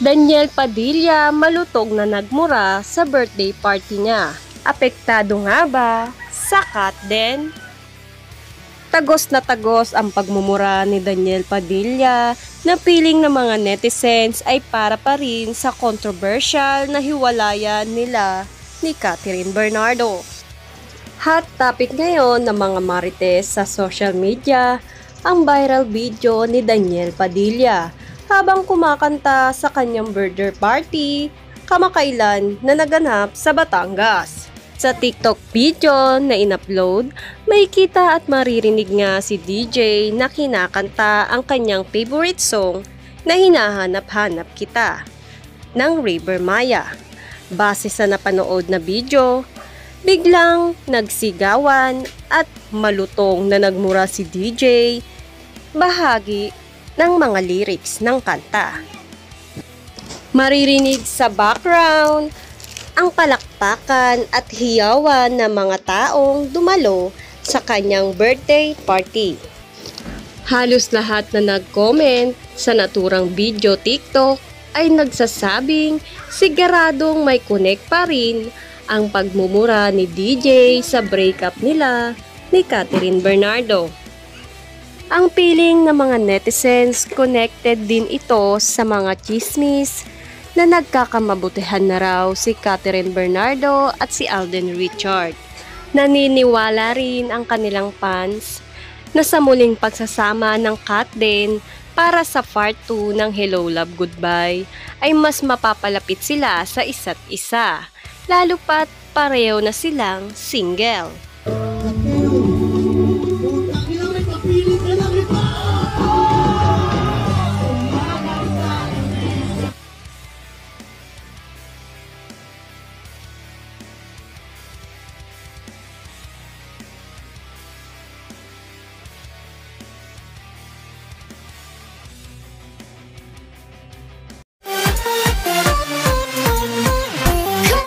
Daniel Padilla malutog na nagmura sa birthday party niya. Apektado nga ba? Sakat din? Tagos na tagos ang pagmumura ni Daniel Padilla na piling ng mga netizens ay para pa rin sa controversial na hiwalayan nila ni Catherine Bernardo. Hot topic ngayon ng mga marites sa social media ang viral video ni Daniel Padilla habang kumakanta sa kanyang birthday party kamakailan na naganap sa Batangas. Sa TikTok video na in-upload, may kita at maririnig nga si DJ na kinakanta ang kanyang favorite song na Hinahanap-hanap Kita ng River Maya. Base sa napanood na video, biglang nagsigawan at malutong na nagmura si DJ bahagi ng mga lyrics ng kanta. Maririnig sa background ang palakpakan at hiyawan ng mga taong dumalo sa kanyang birthday party. Halos lahat na nag-comment sa naturang video TikTok ay nagsasabing siguradong may connect pa rin ang pagmumura ni DJ sa breakup nila ni Catherine Bernardo. Ang piling ng mga netizens connected din ito sa mga chismis na nagkakamabutihan na raw si Catherine Bernardo at si Alden Richard. Naniniwala rin ang kanilang fans na sa muling pagsasama ng Kat din para sa part 2 ng Hello Love Goodbye ay mas mapapalapit sila sa isa't isa, lalo pat pareho na silang single.